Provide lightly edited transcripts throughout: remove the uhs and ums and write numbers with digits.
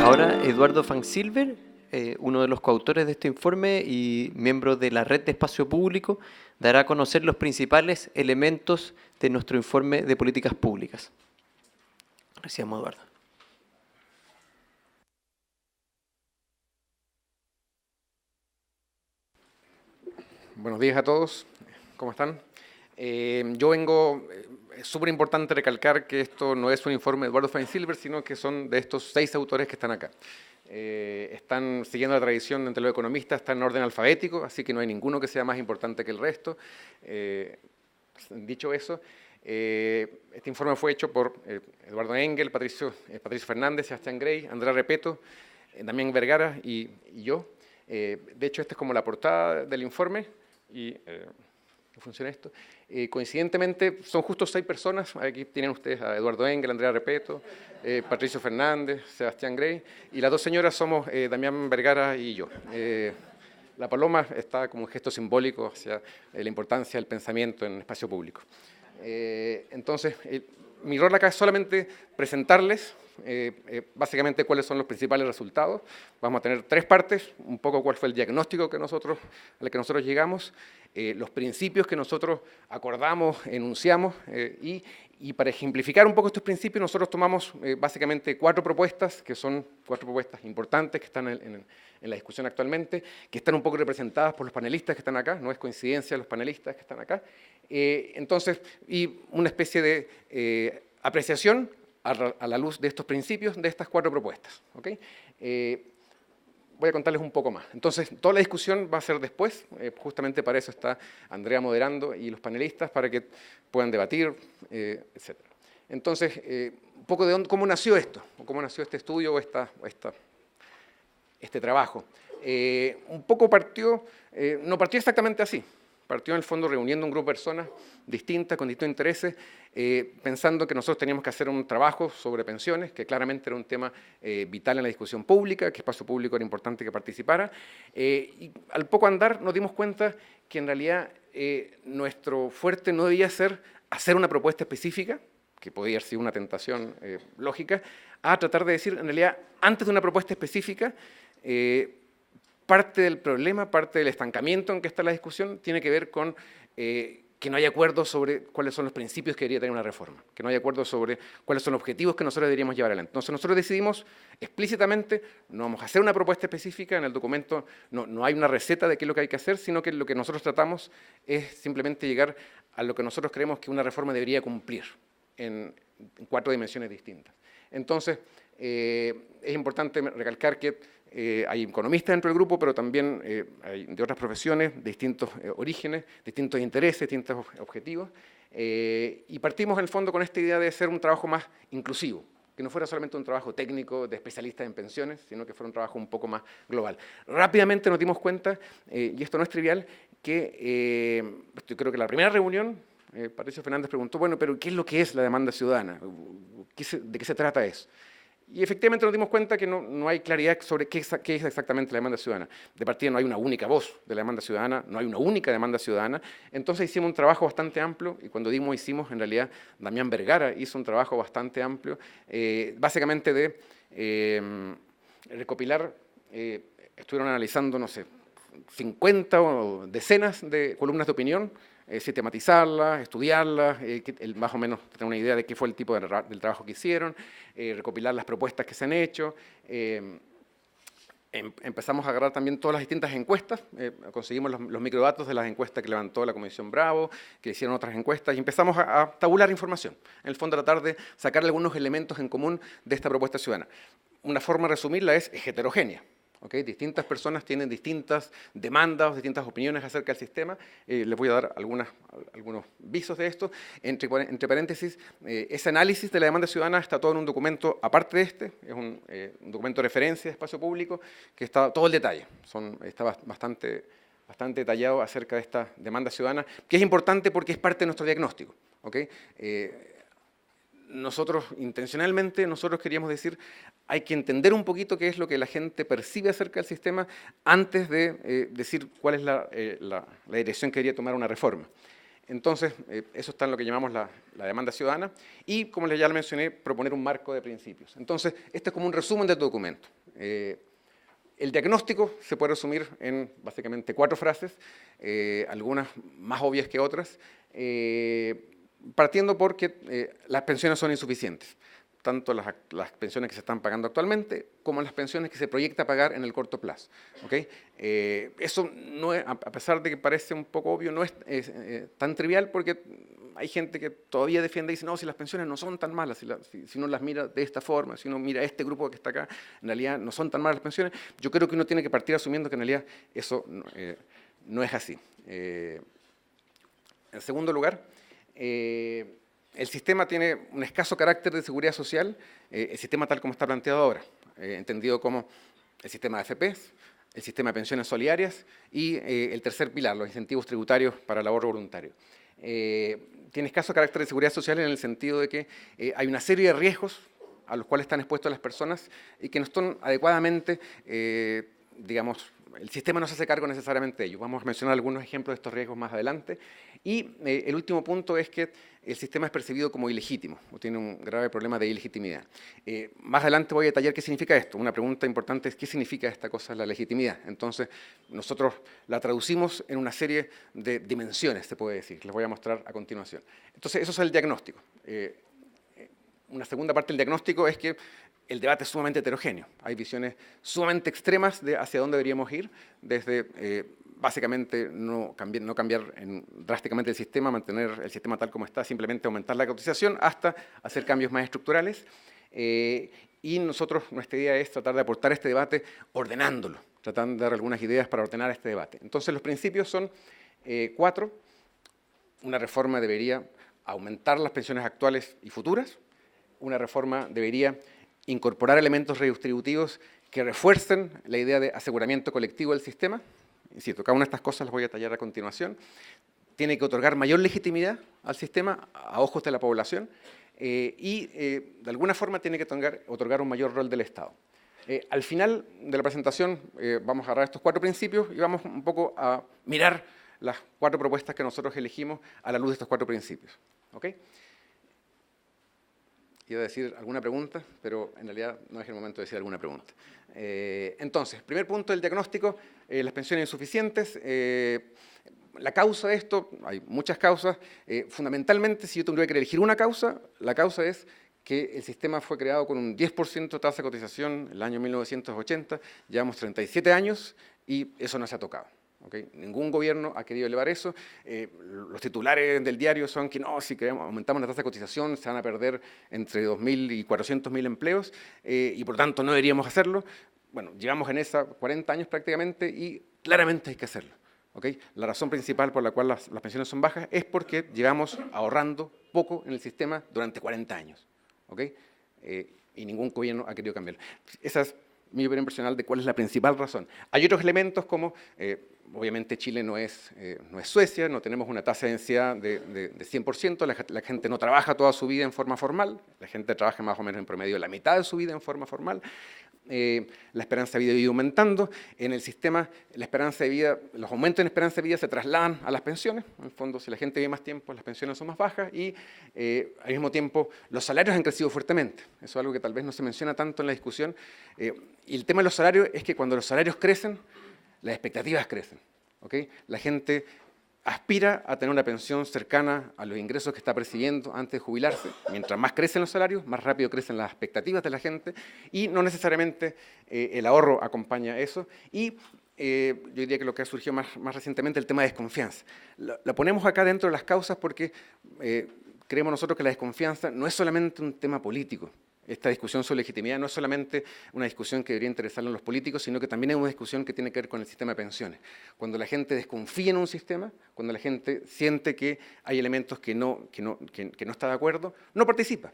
Ahora, Eduardo Van Silver, uno de los coautores de este informe y miembro de la Red de Espacio Público, dará a conocer los principales elementos de nuestro informe de políticas públicas. Gracias, Eduardo. Buenos días a todos, ¿cómo están? Yo vengo, es súper importante recalcar que esto no es un informe de Eduardo Van Silver, sino que son de estos 6 autores que están acá. Están siguiendo la tradición entre los economistas, están en orden alfabético, así que no hay ninguno que sea más importante que el resto. Dicho eso, este informe fue hecho por Eduardo Engel, Patricio Fernández, Sebastián Grey, Andrea Repeto, Damián Vergara y yo. De hecho, esta es como la portada del informe y ¿cómo funciona esto? Coincidentemente, son justo 6 personas. Aquí tienen ustedes a Eduardo Engel, Andrea Repeto, Patricio Fernández, Sebastián Grey, y las 2 señoras somos Damián Vergara y yo. La paloma está como un gesto simbólico hacia la importancia del pensamiento en el espacio público. Entonces, mi rol acá es solamente presentarles básicamente cuáles son los principales resultados. Vamos a tener 3 partes, un poco cuál fue el diagnóstico al que nosotros llegamos, los principios que nosotros acordamos, enunciamos, y para ejemplificar un poco estos principios nosotros tomamos básicamente 4 propuestas, que son 4 propuestas importantes que están en la discusión actualmente, que están un poco representadas por los panelistas que están acá, no es coincidencia los panelistas que están acá. Entonces, y una especie de apreciación a la luz de estos principios, de estas 4 propuestas. ¿Okay? Voy a contarles un poco más. Entonces, toda la discusión va a ser después, justamente para eso está Andrea moderando y los panelistas, para que puedan debatir, etc. Entonces, un poco de cómo nació esto, o cómo nació este estudio o este trabajo. Un poco partió, no partió exactamente así. Partió en el fondo reuniendo un grupo de personas distintas, con distintos intereses, pensando que nosotros teníamos que hacer un trabajo sobre pensiones, que claramente era un tema vital en la discusión pública, que espacio público era importante que participara, y al poco andar nos dimos cuenta que en realidad nuestro fuerte no debía ser hacer una propuesta específica, que podía ser una tentación lógica, a tratar de decir, en realidad, antes de una propuesta específica, parte del problema, parte del estancamiento en que está la discusión, tiene que ver con que no hay acuerdo sobre cuáles son los principios que debería tener una reforma, que no hay acuerdo sobre cuáles son los objetivos que nosotros deberíamos llevar adelante. Entonces nosotros decidimos explícitamente, no vamos a hacer una propuesta específica, en el documento no hay una receta de qué es lo que hay que hacer, sino que lo que nosotros tratamos es simplemente llegar a lo que nosotros creemos que una reforma debería cumplir en 4 dimensiones distintas. Entonces, es importante recalcar que hay economistas dentro del grupo, pero también hay de otras profesiones, de distintos orígenes, distintos intereses, distintos objetivos, y partimos en el fondo con esta idea de hacer un trabajo más inclusivo, que no fuera solamente un trabajo técnico de especialistas en pensiones, sino que fuera un trabajo un poco más global. Rápidamente nos dimos cuenta, y esto no es trivial, que yo creo que la primera reunión, Patricio Fernández preguntó, bueno, pero ¿qué es lo que es la demanda ciudadana? ¿De qué se trata eso? Y efectivamente nos dimos cuenta que no hay claridad sobre qué es exactamente la demanda ciudadana. De partida no hay una única voz de la demanda ciudadana, no hay una única demanda ciudadana. Entonces hicimos un trabajo bastante amplio, y cuando hicimos, en realidad Damián Vergara hizo un trabajo bastante amplio, básicamente de recopilar, estuvieron analizando, no sé, 50 o decenas de columnas de opinión, sistematizarlas, estudiarlas, más o menos tener una idea de qué fue el tipo del trabajo que hicieron, recopilar las propuestas que se han hecho. Empezamos a agarrar también todas las distintas encuestas, conseguimos los microdatos de las encuestas que levantó la Comisión Bravo, que hicieron otras encuestas, y empezamos a tabular información. En el fondo, tratar de sacar algunos elementos en común de esta propuesta ciudadana. Una forma de resumirla es heterogénea. ¿Okay? Distintas personas tienen distintas demandas, distintas opiniones acerca del sistema. Les voy a dar algunos visos de esto. Entre paréntesis, ese análisis de la demanda ciudadana está todo en un documento aparte de este, es un documento de referencia de espacio público, que está todo el detalle, está bastante detallado acerca de esta demanda ciudadana, que es importante porque es parte de nuestro diagnóstico. ¿Okay? Nosotros, intencionalmente, queríamos decir, hay que entender un poquito qué es lo que la gente percibe acerca del sistema antes de decir cuál es la dirección que debería tomar una reforma. Entonces, eso está en lo que llamamos la demanda ciudadana y, como ya le mencioné, proponer un marco de principios. Entonces, este es como un resumen de tu documento. El diagnóstico se puede resumir en básicamente 4 frases, algunas más obvias que otras, partiendo porque las pensiones son insuficientes, tanto las pensiones que se están pagando actualmente como las pensiones que se proyecta pagar en el corto plazo. ¿Okay? Eso, no es, a pesar de que parece un poco obvio, no es tan trivial porque hay gente que todavía defiende y dice, no, si las pensiones no son tan malas, si uno las mira de esta forma, si uno mira este grupo que está acá, en realidad no son tan malas las pensiones. Yo creo que uno tiene que partir asumiendo que en realidad eso no es así. En segundo lugar, el sistema tiene un escaso carácter de seguridad social, el sistema tal como está planteado ahora, entendido como el sistema de AFPs, el sistema de pensiones solidarias y el tercer pilar, los incentivos tributarios para el ahorro voluntario. Tiene escaso carácter de seguridad social en el sentido de que hay una serie de riesgos a los cuales están expuestas las personas y que no están adecuadamente, digamos, el sistema no se hace cargo necesariamente de ellos. Vamos a mencionar algunos ejemplos de estos riesgos más adelante. Y el último punto es que el sistema es percibido como ilegítimo o tiene un grave problema de ilegitimidad. Más adelante voy a detallar qué significa esto. Una pregunta importante es qué significa esta cosa, la legitimidad. Entonces, nosotros la traducimos en una serie de dimensiones, se puede decir. Les voy a mostrar a continuación. Entonces, eso es el diagnóstico. Una segunda parte del diagnóstico es que el debate es sumamente heterogéneo. Hay visiones sumamente extremas de hacia dónde deberíamos ir, desde básicamente no cambiar drásticamente el sistema, mantener el sistema tal como está, simplemente aumentar la cotización, hasta hacer cambios más estructurales. Y nosotros, nuestra idea es tratar de aportar este debate ordenándolo, tratando de dar algunas ideas para ordenar este debate. Entonces, los principios son 4. Una reforma debería aumentar las pensiones actuales y futuras. Una reforma debería incorporar elementos redistributivos que refuercen la idea de aseguramiento colectivo del sistema. Insisto, cada una de estas cosas las voy a detallar a continuación. Tiene que otorgar mayor legitimidad al sistema a ojos de la población y de alguna forma tiene que otorgar un mayor rol del Estado. Al final de la presentación vamos a agarrar estos 4 principios y vamos un poco a mirar las 4 propuestas que nosotros elegimos a la luz de estos 4 principios. ¿Okay? Iba a decir alguna pregunta, pero en realidad no es el momento de decir alguna pregunta. Entonces, primer punto del diagnóstico, las pensiones insuficientes. La causa de esto, hay muchas causas. Fundamentalmente, si yo tuviera que elegir una causa, la causa es que el sistema fue creado con un 10% tasa de cotización en el año 1980, llevamos 37 años y eso no se ha tocado. ¿Okay? Ningún gobierno ha querido elevar eso. Los titulares del diario son que no, si aumentamos la tasa de cotización se van a perder entre 2.000 y 400.000 empleos y por tanto no deberíamos hacerlo. Bueno, llevamos en esa 40 años prácticamente y claramente hay que hacerlo. ¿Okay? La razón principal por la cual las pensiones son bajas es porque llevamos ahorrando poco en el sistema durante 40 años. ¿Okay? Y ningún gobierno ha querido cambiarlo. Esa es mi opinión personal de cuál es la principal razón. Hay otros elementos como, obviamente Chile no es Suecia, no tenemos una tasa de densidad de 100%, la gente no trabaja toda su vida en forma formal, la gente trabaja más o menos en promedio la mitad de su vida en forma formal, la esperanza de vida ha ido aumentando, en el sistema la esperanza de vida, los aumentos en esperanza de vida se trasladan a las pensiones, en el fondo si la gente vive más tiempo las pensiones son más bajas y al mismo tiempo los salarios han crecido fuertemente, eso es algo que tal vez no se menciona tanto en la discusión y el tema de los salarios es que cuando los salarios crecen, las expectativas crecen, ¿okay? La gente aspira a tener una pensión cercana a los ingresos que está percibiendo antes de jubilarse. Mientras más crecen los salarios, más rápido crecen las expectativas de la gente y no necesariamente el ahorro acompaña eso. Y yo diría que lo que ha surgido más recientemente es el tema de desconfianza. La ponemos acá dentro de las causas porque creemos nosotros que la desconfianza no es solamente un tema político. Esta discusión sobre legitimidad no es solamente una discusión que debería interesarle a los políticos, sino que también es una discusión que tiene que ver con el sistema de pensiones. Cuando la gente desconfía en un sistema, cuando la gente siente que hay elementos que no está de acuerdo, no participa.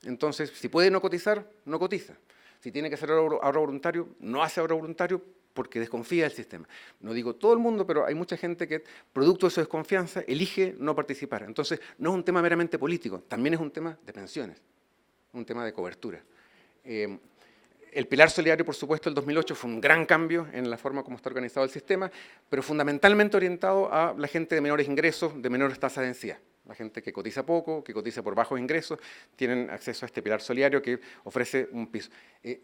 Entonces, si puede no cotizar, no cotiza. Si tiene que hacer ahorro voluntario, no hace ahorro voluntario porque desconfía del sistema. No digo todo el mundo, pero hay mucha gente que, producto de su desconfianza, elige no participar. Entonces, no es un tema meramente político, también es un tema de pensiones. Un tema de cobertura. el pilar solidario, por supuesto, el 2008 fue un gran cambio en la forma como está organizado el sistema, pero fundamentalmente orientado a la gente de menores ingresos, de menores tasas de densidad. La gente que cotiza poco, que cotiza por bajos ingresos, tienen acceso a este pilar solidario que ofrece un piso.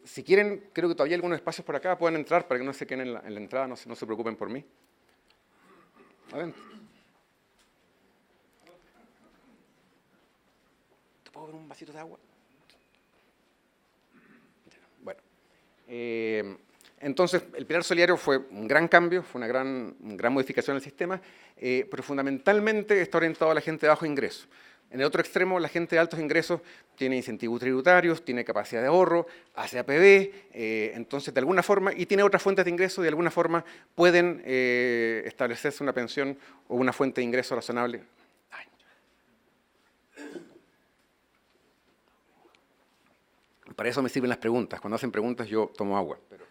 Si quieren, creo que todavía hay algunos espacios por acá, pueden entrar para que no se queden en la entrada, no se preocupen por mí. Adentro. ¿Te puedo ver un vasito de agua? Bueno. Entonces, el pilar solidario fue un gran cambio, fue una gran modificación del sistema, pero fundamentalmente está orientado a la gente de bajo ingreso. En el otro extremo, la gente de altos ingresos tiene incentivos tributarios, tiene capacidad de ahorro, hace APB, entonces de alguna forma, y tiene otras fuentes de ingreso, de alguna forma pueden establecerse una pensión o una fuente de ingreso razonable. Ay. Para eso me sirven las preguntas. Cuando hacen preguntas yo tomo agua. Pero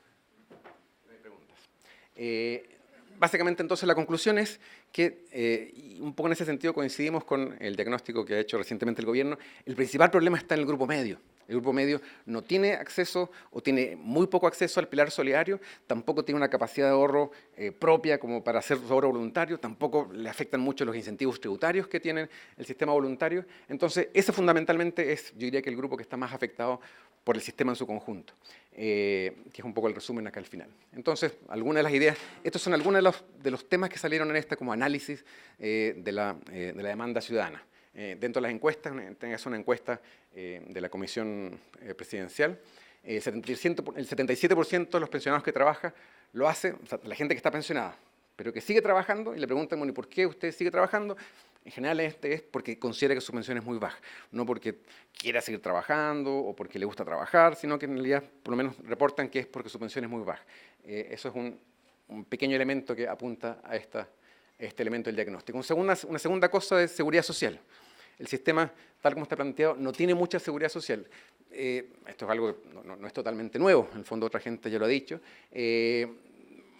no hay preguntas. Básicamente, entonces, la conclusión es que, y un poco en ese sentido coincidimos con el diagnóstico que ha hecho recientemente el gobierno, el principal problema está en el grupo medio. El grupo medio no tiene acceso o tiene muy poco acceso al pilar solidario, tampoco tiene una capacidad de ahorro propia como para hacer su ahorro voluntario, tampoco le afectan mucho los incentivos tributarios que tiene el sistema voluntario. Entonces, ese fundamentalmente es, yo diría que el grupo que está más afectado por el sistema en su conjunto, que es un poco el resumen acá al final. Entonces, algunas de las ideas, estos son algunos de los temas que salieron en esta como análisis de la demanda ciudadana. Dentro de las encuestas, es una encuesta de la Comisión Presidencial, el 77% de los pensionados que trabaja lo hace, o sea, la gente que está pensionada, pero que sigue trabajando, y le preguntan, bueno, ¿y por qué usted sigue trabajando? En general es porque considera que su pensión es muy baja, no porque quiera seguir trabajando o porque le gusta trabajar, sino que en realidad por lo menos reportan que es porque su pensión es muy baja. Eso es un pequeño elemento que apunta a este elemento del diagnóstico. Una segunda cosa es seguridad social. El sistema, tal como está planteado, no tiene mucha seguridad social. Esto es algo que no es totalmente nuevo, en el fondo otra gente ya lo ha dicho.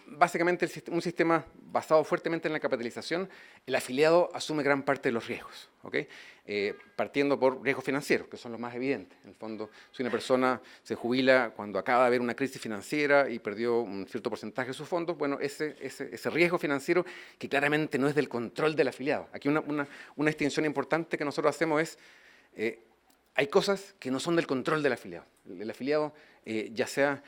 Básicamente, un sistema basado fuertemente en la capitalización, el afiliado asume gran parte de los riesgos, ¿okay? Partiendo por riesgos financieros, que son los más evidentes. En el fondo, si una persona se jubila cuando acaba de haber una crisis financiera y perdió un cierto porcentaje de sus fondos, bueno, ese riesgo financiero que claramente no es del control del afiliado. Aquí una distinción importante que nosotros hacemos es, hay cosas que no son del control del afiliado. El afiliado ya sea,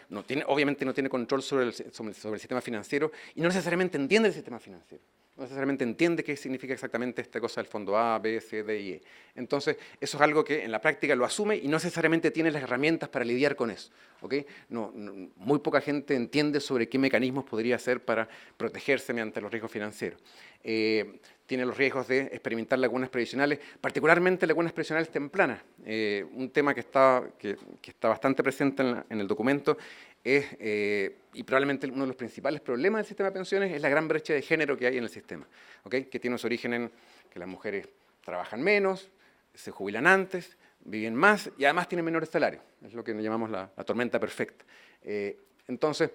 obviamente no tiene control sobre el sistema financiero y no necesariamente entiende el sistema financiero. No necesariamente entiende qué significa exactamente esta cosa del fondo A, B, C, D y E. Entonces, eso es algo que en la práctica lo asume y no necesariamente tiene las herramientas para lidiar con eso. ¿Okay? Muy poca gente entiende sobre qué mecanismos podría hacer para protegerse mediante los riesgos financieros. Tiene los riesgos de experimentar lagunas previsionales, particularmente lagunas previsionales tempranas. Un tema que está bastante presente en el documento es, y probablemente uno de los principales problemas del sistema de pensiones, es la gran brecha de género que hay en el sistema, ¿okay? Que tiene su origen en que las mujeres trabajan menos, se jubilan antes, viven más y además tienen menores salarios. Es lo que llamamos la tormenta perfecta. Entonces,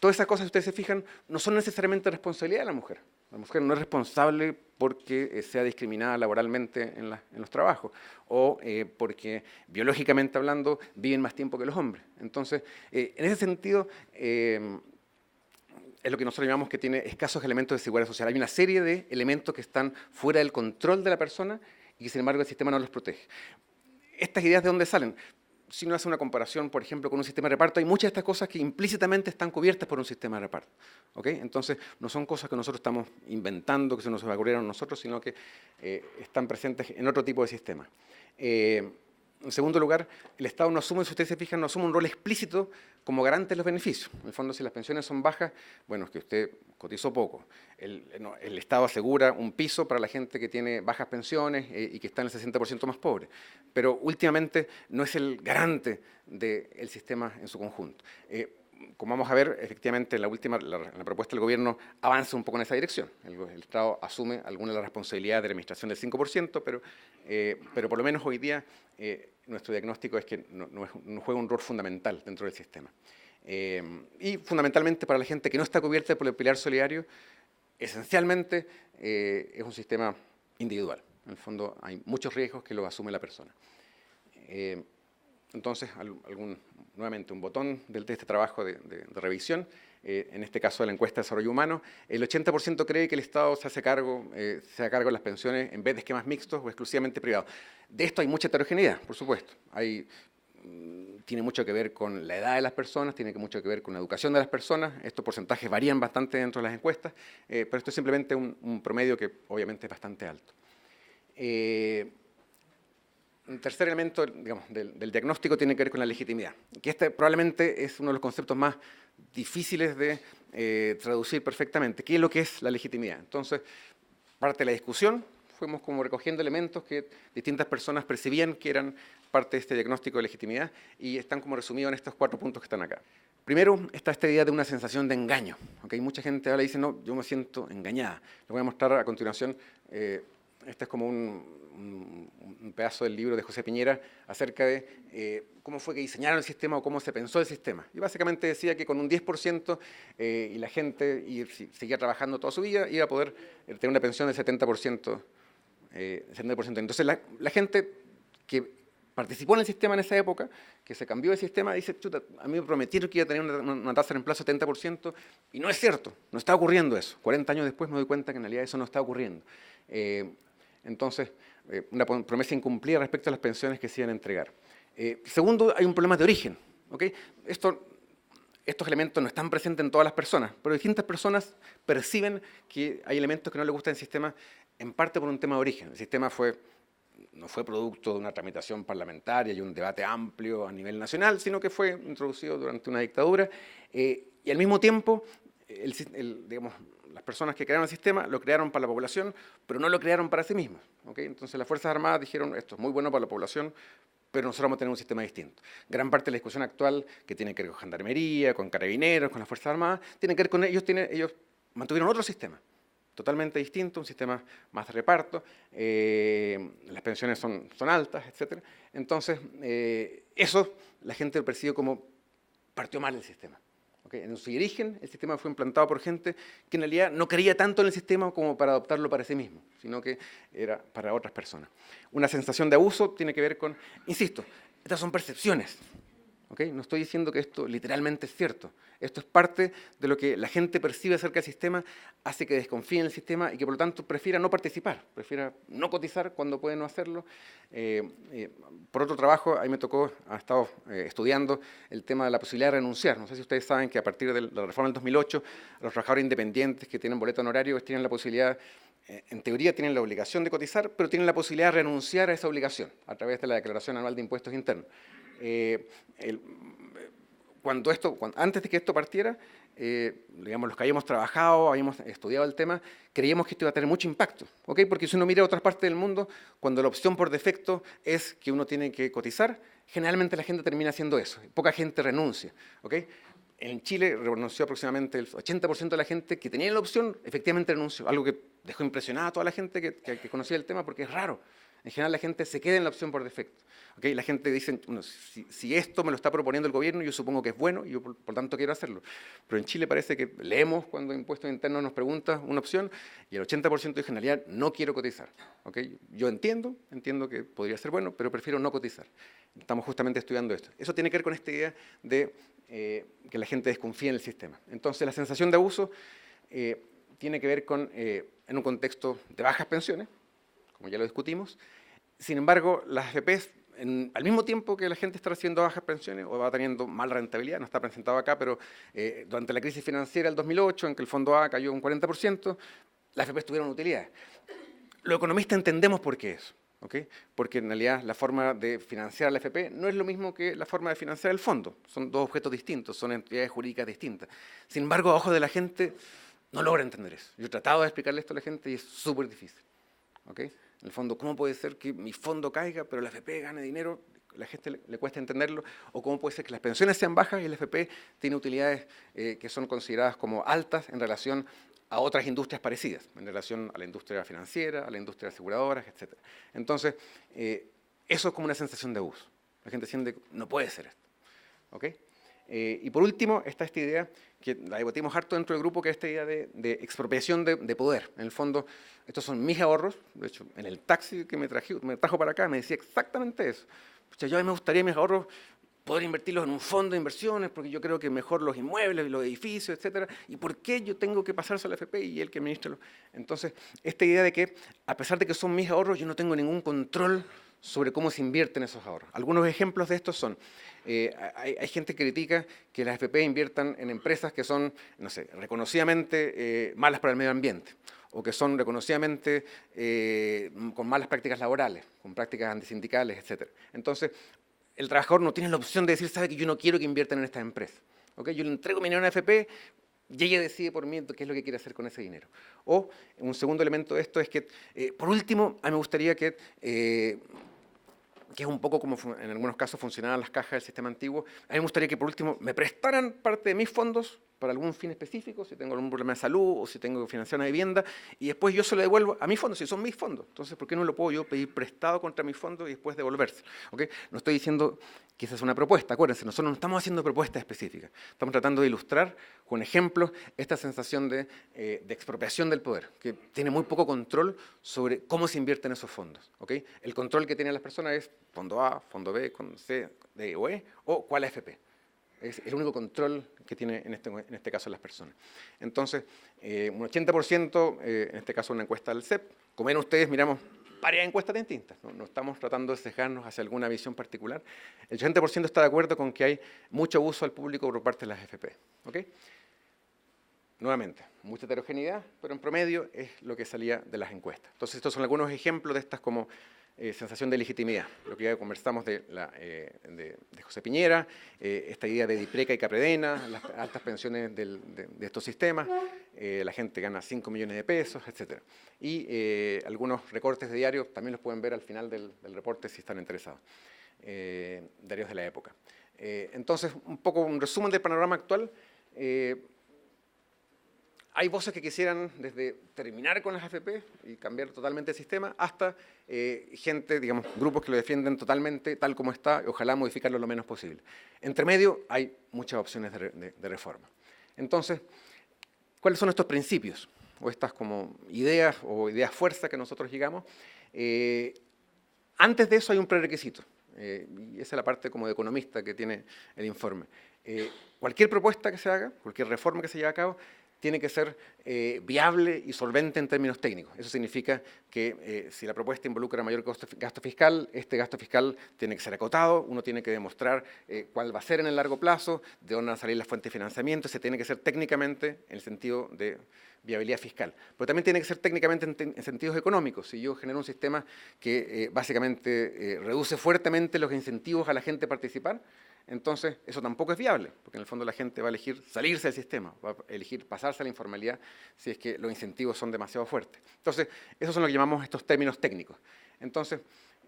todas esas cosas, si ustedes se fijan, no son necesariamente responsabilidad de la mujer. La mujer no es responsable porque sea discriminada laboralmente en los trabajos o porque, biológicamente hablando, viven más tiempo que los hombres. Entonces, en ese sentido, es lo que nosotros llamamos que tiene escasos elementos de seguridad social. Hay una serie de elementos que están fuera del control de la persona y que, sin embargo, el sistema no los protege. ¿Estas ideas de dónde salen? Si uno hace una comparación, por ejemplo, con un sistema de reparto, hay muchas de estas cosas que implícitamente están cubiertas por un sistema de reparto. ¿Okay? Entonces, no son cosas que nosotros estamos inventando, que se nos ocurrieron a nosotros, sino que están presentes en otro tipo de sistemas. En segundo lugar, el Estado no asume, si ustedes se fijan, no asume un rol explícito como garante de los beneficios. En el fondo, si las pensiones son bajas, bueno, es que usted cotizó poco. El Estado asegura un piso para la gente que tiene bajas pensiones y que está en el 60% más pobre. Pero últimamente no es el garante del sistema en su conjunto. Como vamos a ver, efectivamente, la propuesta del gobierno avanza un poco en esa dirección. El Estado asume alguna de las responsabilidades de la administración del 5%, pero por lo menos hoy día nuestro diagnóstico es que no juega un rol fundamental dentro del sistema. Y fundamentalmente para la gente que no está cubierta por el pilar solidario, esencialmente es un sistema individual. En el fondo hay muchos riesgos que lo asume la persona. entonces nuevamente un botón de este trabajo de revisión, en este caso de la encuesta de desarrollo humano, el 80% cree que el Estado se hace cargo de las pensiones en vez de esquemas mixtos o exclusivamente privados. De esto hay mucha heterogeneidad, por supuesto. Tiene mucho que ver con la edad de las personas, tiene mucho que ver con la educación de las personas. Estos porcentajes varían bastante dentro de las encuestas, pero esto es simplemente un promedio que obviamente es bastante alto. Un tercer elemento, digamos, del diagnóstico tiene que ver con la legitimidad, que este probablemente es uno de los conceptos más difíciles de traducir perfectamente. ¿Qué es lo que es la legitimidad? Entonces, parte de la discusión, fuimos como recogiendo elementos que distintas personas percibían que eran parte de este diagnóstico de legitimidad y están como resumidos en estos 4 puntos que están acá. Primero, está esta idea de una sensación de engaño. ¿Okay? Mucha gente ahora dice, no, yo me siento engañada. Lo voy a mostrar a continuación. Este es como un pedazo del libro de José Piñera acerca de cómo fue que diseñaron el sistema o cómo se pensó el sistema. Y básicamente decía que con un 10% y la gente seguía trabajando toda su vida, iba a poder tener una pensión del 70%. 70%. Entonces la gente que participó en el sistema en esa época, que se cambió de sistema, dice, chuta, a mí me prometieron que iba a tener una tasa de reemplazo de 70%, y no es cierto, no está ocurriendo eso. 40 años después me doy cuenta que en realidad eso no está ocurriendo. Entonces, una promesa incumplida respecto a las pensiones que se iban a entregar. Segundo, hay un problema de origen. ¿Okay? Estos elementos no están presentes en todas las personas, pero distintas personas perciben que hay elementos que no les gustan del sistema, en parte por un tema de origen. El sistema no fue producto de una tramitación parlamentaria y un debate amplio a nivel nacional, sino que fue introducido durante una dictadura y al mismo tiempo, digamos, las personas que crearon el sistema lo crearon para la población, pero no lo crearon para sí mismos. ¿Okay? Entonces las Fuerzas Armadas dijeron, esto es muy bueno para la población, pero nosotros vamos a tener un sistema distinto. Gran parte de la discusión actual, que tiene que ver con Gendarmería, con Carabineros, con las Fuerzas Armadas, tiene que ver con ellos mantuvieron otro sistema, totalmente distinto, un sistema más de reparto, las pensiones son altas, etc. Entonces, eso la gente lo percibe como partió mal el sistema. ¿Okay? En su origen, el sistema fue implantado por gente que en realidad no creía tanto en el sistema como para adoptarlo para sí mismo, sino que era para otras personas. Una sensación de abuso tiene que ver con, insisto, estas son percepciones. ¿Okay? No estoy diciendo que esto literalmente es cierto. Esto es parte de lo que la gente percibe acerca del sistema, hace que desconfíe en el sistema y que por lo tanto prefiera no participar, prefiera no cotizar cuando puede no hacerlo. Por otro trabajo, ahí me tocó, he estado estudiando el tema de la posibilidad de renunciar. No sé si ustedes saben que a partir de la reforma del 2008, los trabajadores independientes que tienen boleto honorario tienen la posibilidad, en teoría tienen la obligación de cotizar, pero tienen la posibilidad de renunciar a esa obligación a través de la Declaración Anual de Impuestos Internos. Antes de que esto partiera, digamos, los que habíamos trabajado, habíamos estudiado el tema, creíamos que esto iba a tener mucho impacto, ¿okay? Porque si uno mira a otras partes del mundo, cuando la opción por defecto es que uno tiene que cotizar, generalmente la gente termina haciendo eso, poca gente renuncia, ¿okay? En Chile renunció aproximadamente el 80% de la gente que tenía la opción, efectivamente renunció, algo que dejó impresionada a toda la gente que conocía el tema porque es raro. En general la gente se queda en la opción por defecto. ¿Okay? La gente dice, bueno, si esto me lo está proponiendo el gobierno, yo supongo que es bueno y yo por tanto quiero hacerlo. Pero en Chile parece que leemos cuando Impuestos Internos nos pregunta una opción y el 80% dice en realidad no quiero cotizar. ¿Okay? Yo entiendo que podría ser bueno, pero prefiero no cotizar. Estamos justamente estudiando esto. Eso tiene que ver con esta idea de que la gente desconfía en el sistema. Entonces la sensación de abuso tiene que ver con, en un contexto de bajas pensiones, como ya lo discutimos. Sin embargo, las AFPs, al mismo tiempo que la gente está recibiendo bajas pensiones o va teniendo mala rentabilidad, no está presentado acá, pero durante la crisis financiera del 2008, en que el Fondo A cayó un 40%, las AFPs tuvieron utilidades. Los economistas entendemos por qué eso, ¿okay? Porque en realidad la forma de financiar la AFP no es lo mismo que la forma de financiar el fondo. Son dos objetos distintos, son entidades jurídicas distintas. Sin embargo, a ojos de la gente no logra entender eso. Yo he tratado de explicarle esto a la gente y es súper difícil. ¿Okay? En el fondo, ¿cómo puede ser que mi fondo caiga, pero la AFP gane dinero? La gente le cuesta entenderlo. O cómo puede ser que las pensiones sean bajas y la AFP tiene utilidades que son consideradas como altas en relación a otras industrias parecidas, en relación a la industria financiera, a la industria de aseguradoras, etc. Entonces, eso es como una sensación de abuso. La gente siente que no puede ser esto. ¿Okay? Y por último, está esta idea que la debatimos harto dentro del grupo, que es esta idea de expropiación de poder. En el fondo, estos son mis ahorros. De hecho, en el taxi que me trajo para acá me decía exactamente eso. Pucha, yo a mí me gustaría mis ahorros poder invertirlos en un fondo de inversiones, porque yo creo que mejor los inmuebles, los edificios, etcétera. ¿Y por qué yo tengo que pasarse a la AFP y él que administra? Entonces, esta idea de que, a pesar de que son mis ahorros, yo no tengo ningún control sobre cómo se invierten esos ahorros. Algunos ejemplos de estos son, hay gente que critica que las AFP inviertan en empresas que son, no sé, reconocidamente malas para el medio ambiente, o que son reconocidamente con malas prácticas laborales, con prácticas antisindicales, etcétera. Entonces, el trabajador no tiene la opción de decir, sabe que yo no quiero que inviertan en estas empresas. ¿Okay? Yo le entrego mi dinero a una AFP y ella decide por mí qué es lo que quiere hacer con ese dinero. O un segundo elemento de esto es que, por último, a mí me gustaría que es un poco como en algunos casos funcionaban las cajas del sistema antiguo, a mí me gustaría que por último me prestaran parte de mis fondos para algún fin específico, si tengo algún problema de salud o si tengo que financiar una vivienda, y después yo se lo devuelvo a mis fondos, si son mis fondos. Entonces, ¿por qué no lo puedo yo pedir prestado contra mis fondos y después devolverse? ¿Okay? No estoy diciendo que esa es una propuesta, acuérdense, nosotros no estamos haciendo propuestas específicas, estamos tratando de ilustrar con ejemplos esta sensación de expropiación del poder, que tiene muy poco control sobre cómo se invierten esos fondos. ¿Okay? El control que tienen las personas es fondo A, fondo B, fondo C, D o E, o cuál AFP. Es el único control que tiene en este caso las personas. Entonces, un 80%, en este caso una encuesta del CEP, como ven ustedes, miramos varias encuestas distintas, no estamos tratando de sesgarnos hacia alguna visión particular. El 80% está de acuerdo con que hay mucho abuso al público por parte de las AFP. ¿Okay? Nuevamente, mucha heterogeneidad, pero en promedio es lo que salía de las encuestas. Entonces, estos son algunos ejemplos de estas como sensación de legitimidad, lo que ya conversamos de José Piñera, esta idea de Dipreca y Capredena, las altas pensiones de estos sistemas, la gente gana 5 millones de pesos, etc. Y algunos recortes de diarios también los pueden ver al final del reporte si están interesados, diarios de la época. Entonces, un poco un resumen del panorama actual. Hay voces que quisieran desde terminar con las AFP y cambiar totalmente el sistema hasta gente, digamos, grupos que lo defienden totalmente tal como está y ojalá modificarlo lo menos posible. Entre medio hay muchas opciones de reforma. Entonces, ¿cuáles son estos principios o estas como ideas o ideas fuerza que nosotros llegamos? Antes de eso hay un prerequisito y esa es la parte como de economista que tiene el informe. Cualquier propuesta que se haga, cualquier reforma que se lleve a cabo, tiene que ser viable y solvente en términos técnicos. Eso significa que si la propuesta involucra mayor gasto fiscal, este gasto fiscal tiene que ser acotado, uno tiene que demostrar cuál va a ser en el largo plazo, de dónde van a salir las fuentes de financiamiento, se tiene que ser técnicamente en el sentido de viabilidad fiscal. Pero también tiene que ser técnicamente en sentidos económicos. Si yo genero un sistema que básicamente reduce fuertemente los incentivos a la gente a participar, entonces eso tampoco es viable, porque en el fondo la gente va a elegir salirse del sistema, va a elegir pasarse a la informalidad si es que los incentivos son demasiado fuertes. Entonces, esos son lo que llamamos estos términos técnicos. Entonces,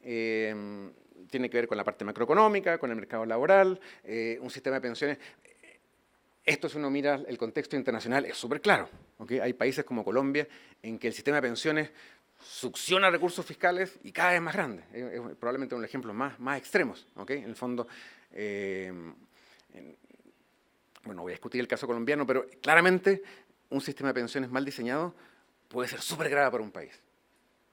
tiene que ver con la parte macroeconómica, con el mercado laboral, un sistema de pensiones. Esto, si uno mira el contexto internacional, es súper claro. ¿Okay? Hay países como Colombia en que el sistema de pensiones succiona recursos fiscales y cada vez más grandes. Es probablemente uno de los ejemplos más extremos. ¿Okay? En el fondo, bueno, voy a discutir el caso colombiano, pero claramente un sistema de pensiones mal diseñado puede ser súper grave para un país.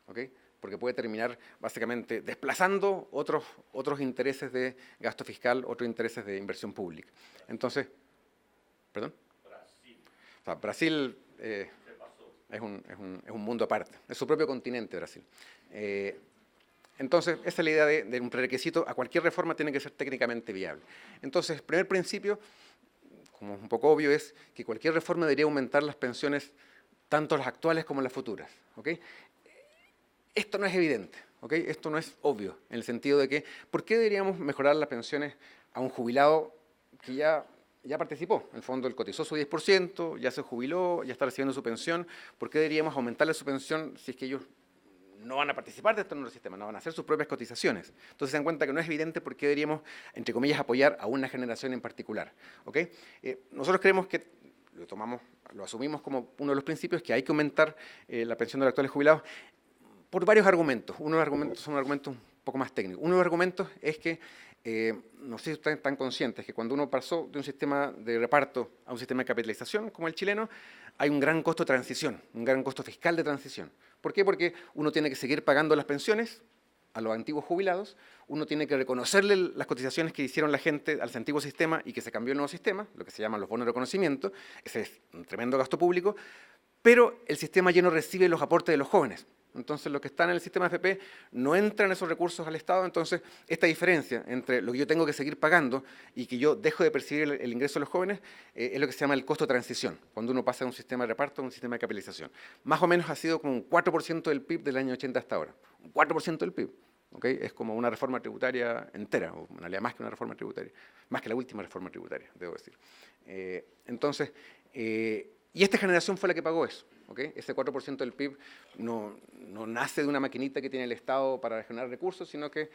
¿Okay? Porque puede terminar básicamente desplazando otros intereses de gasto fiscal, otros intereses de inversión pública. Entonces, ¿perdón? Brasil. O sea, Brasil es un mundo aparte, es su propio continente Brasil. Entonces, esa es la idea de un prerequisito, a cualquier reforma tiene que ser técnicamente viable. Entonces, el primer principio, como es un poco obvio, es que cualquier reforma debería aumentar las pensiones, tanto las actuales como las futuras. ¿Okay? Esto no es evidente, ¿okay? Esto no es obvio, en el sentido de que, ¿por qué deberíamos mejorar las pensiones a un jubilado que ya participó? En el fondo, él cotizó su 10%, ya se jubiló, ya está recibiendo su pensión. ¿Por qué deberíamos aumentarle su pensión si es que ellos no van a participar de este nuevo sistema, no van a hacer sus propias cotizaciones? Entonces se dan cuenta que no es evidente por qué deberíamos, entre comillas, apoyar a una generación en particular. ¿Okay? Nosotros creemos que lo asumimos como uno de los principios, que hay que aumentar la pensión de los actuales jubilados por varios argumentos. Uno de los argumentos son argumentos un poco más técnicos. Uno de los argumentos es que, no sé si ustedes están conscientes, que cuando uno pasó de un sistema de reparto a un sistema de capitalización como el chileno, hay un gran costo de transición, un gran costo fiscal de transición. ¿Por qué? Porque uno tiene que seguir pagando las pensiones a los antiguos jubilados, uno tiene que reconocerle las cotizaciones que hicieron la gente al antiguo sistema y que se cambió el nuevo sistema, lo que se llaman los bonos de reconocimiento. Ese es un tremendo gasto público, pero el sistema ya no recibe los aportes de los jóvenes. Entonces, los que están en el sistema FP no entran esos recursos al Estado. Entonces, esta diferencia entre lo que yo tengo que seguir pagando y que yo dejo de percibir el ingreso de los jóvenes es lo que se llama el costo de transición, cuando uno pasa de un sistema de reparto a un sistema de capitalización. Más o menos ha sido como un 4% del PIB del año 80 hasta ahora. Un 4% del PIB. ¿Okay? Es como una reforma tributaria entera, o en realidad más que una reforma tributaria, más que la última reforma tributaria, debo decir. Y esta generación fue la que pagó eso. ¿Okay? Ese 4% del PIB no nace de una maquinita que tiene el Estado para generar recursos, sino que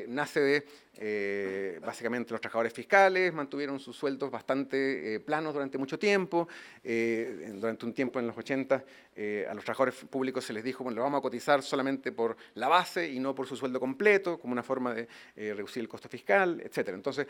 nace de, básicamente, los trabajadores fiscales, mantuvieron sus sueldos bastante planos durante mucho tiempo. Durante un tiempo en los 80, a los trabajadores públicos se les dijo, bueno, le vamos a cotizar solamente por la base y no por su sueldo completo, como una forma de reducir el costo fiscal, etc. Entonces,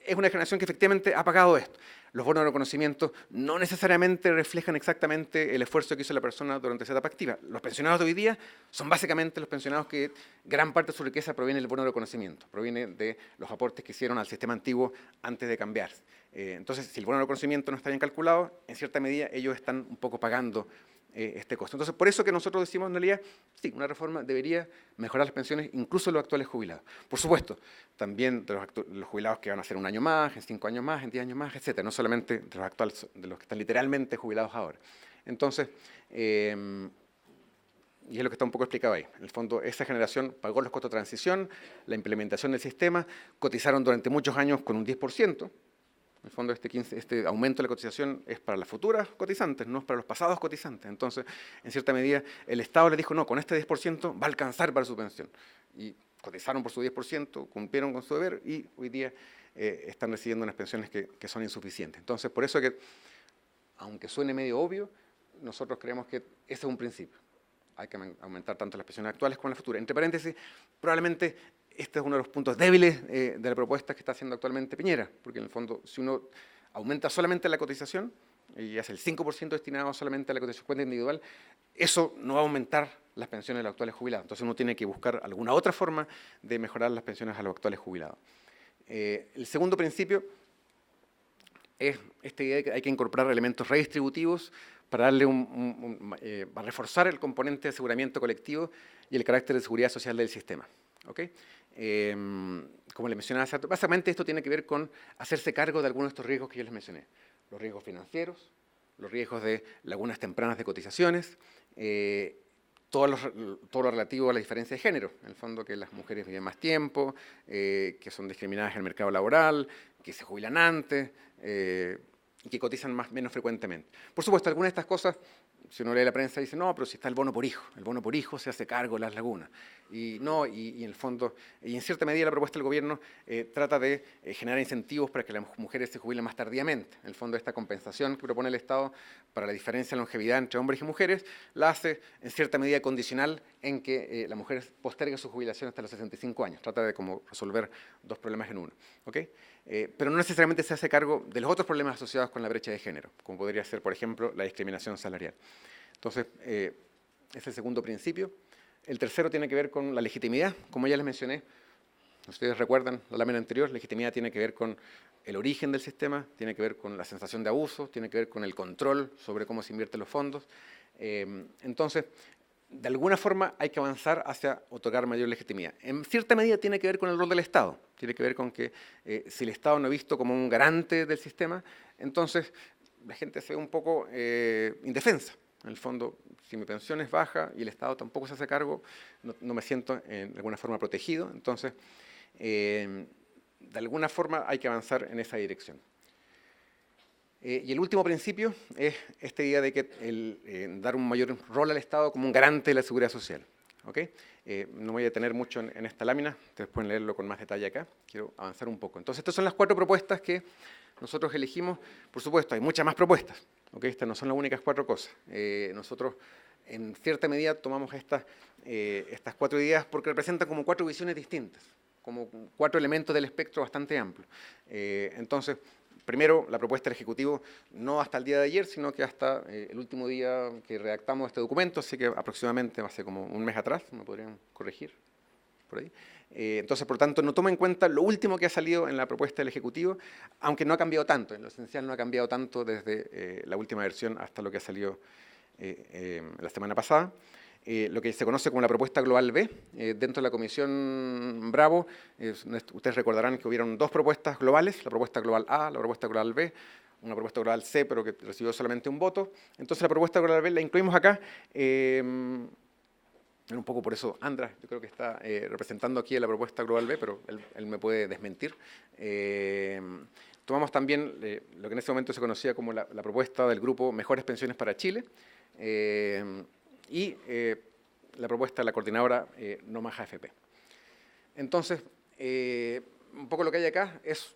es una generación que efectivamente ha pagado esto. Los bonos de reconocimiento no necesariamente reflejan exactamente el esfuerzo que hizo la persona durante esa etapa activa. Los pensionados de hoy día son básicamente los pensionados que gran parte de su riqueza proviene del bono de reconocimiento, proviene de los aportes que hicieron al sistema antiguo antes de cambiarse. Entonces, si el bono de reconocimiento no está bien calculado, en cierta medida ellos están un poco pagando este costo. Entonces, por eso que nosotros decimos, en realidad, sí, una reforma debería mejorar las pensiones, incluso de los actuales jubilados. Por supuesto, también de los jubilados que van a ser un año más, en 5 años más, en 10 años más, etcétera. No solamente de los actuales, de los que están literalmente jubilados ahora. Entonces, y es lo que está un poco explicado ahí. En el fondo, esa generación pagó los costos de transición, la implementación del sistema, cotizaron durante muchos años con un 10%. En el fondo, este aumento de la cotización es para las futuras cotizantes, no es para los pasados cotizantes. Entonces, en cierta medida, el Estado les dijo, no, con este 10% va a alcanzar para su pensión. Y cotizaron por su 10%, cumplieron con su deber y hoy día están recibiendo unas pensiones que son insuficientes. Entonces, por eso que, aunque suene medio obvio, nosotros creemos que ese es un principio. Hay que aumentar tanto las pensiones actuales como las futuras. Entre paréntesis, probablemente este es uno de los puntos débiles de la propuesta que está haciendo actualmente Piñera, porque en el fondo, si uno aumenta solamente la cotización y hace el 5% destinado solamente a la cotización cuenta individual, eso no va a aumentar las pensiones de los actuales jubilados. Entonces uno tiene que buscar alguna otra forma de mejorar las pensiones a los actuales jubilados. El segundo principio es esta idea de que hay que incorporar elementos redistributivos para darle para reforzar el componente de aseguramiento colectivo y el carácter de seguridad social del sistema. ¿Okay? Como les mencionaba hace rato, básicamente esto tiene que ver con hacerse cargo de algunos de estos riesgos que yo les mencioné. Los riesgos financieros, los riesgos de lagunas tempranas de cotizaciones, todo lo relativo a la diferencia de género. En el fondo, que las mujeres viven más tiempo, que son discriminadas en el mercado laboral, que se jubilan antes y que cotizan menos frecuentemente. Por supuesto, algunas de estas cosas, si uno lee la prensa, dice, no, pero si está el bono por hijo se hace cargo de las lagunas. Y no, y en el fondo, y en cierta medida la propuesta del gobierno trata de generar incentivos para que las mujeres se jubilen más tardíamente. En el fondo, esta compensación que propone el Estado para la diferencia de longevidad entre hombres y mujeres, la hace en cierta medida condicional en que la mujer postergue su jubilación hasta los 65 años. Trata de como resolver dos problemas en uno. ¿Okay? Pero no necesariamente se hace cargo de los otros problemas asociados con la brecha de género, como podría ser, por ejemplo, la discriminación salarial. Entonces, es el segundo principio. El tercero tiene que ver con la legitimidad. Como ya les mencioné, ustedes recuerdan la lámina anterior, legitimidad tiene que ver con el origen del sistema, tiene que ver con la sensación de abuso, tiene que ver con el control sobre cómo se invierten los fondos. Entonces, de alguna forma hay que avanzar hacia otorgar mayor legitimidad. En cierta medida tiene que ver con el rol del Estado, tiene que ver con que si el Estado no es visto como un garante del sistema, entonces la gente se ve un poco indefensa. En el fondo, si mi pensión es baja y el Estado tampoco se hace cargo, no me siento de alguna forma protegido. Entonces, de alguna forma hay que avanzar en esa dirección. Y el último principio es esta idea de que dar un mayor rol al Estado como un garante de la seguridad social. ¿Okay? No me voy a detener mucho en esta lámina, ustedes pueden leerlo con más detalle acá, quiero avanzar un poco. Entonces, estas son las 4 propuestas que nosotros elegimos. Por supuesto, hay muchas más propuestas, ¿okay? Estas no son las únicas 4 cosas. Nosotros, en cierta medida, tomamos estas 4 ideas porque representan como 4 visiones distintas, como 4 elementos del espectro bastante amplio. Entonces, primero, la propuesta del Ejecutivo, no hasta el día de ayer, sino que hasta el último día que redactamos este documento, así que aproximadamente hace como un mes atrás, ¿me podrían corregir? por ahí. Entonces, por tanto, no toma en cuenta lo último que ha salido en la propuesta del Ejecutivo, aunque no ha cambiado tanto, en lo esencial no ha cambiado tanto desde la última versión hasta lo que ha salido la semana pasada. Lo que se conoce como la propuesta global B, dentro de la Comisión Bravo, ustedes recordarán que hubieron dos propuestas globales, la propuesta global A, la propuesta global B, una propuesta global C, pero que recibió solamente un voto. Entonces la propuesta global B la incluimos acá. Un poco por eso András, yo creo que está representando aquí la propuesta global B, pero él me puede desmentir. Tomamos también lo que en ese momento se conocía como la propuesta del grupo Mejores Pensiones para Chile y la propuesta de la coordinadora No Más AFP. Entonces, un poco lo que hay acá es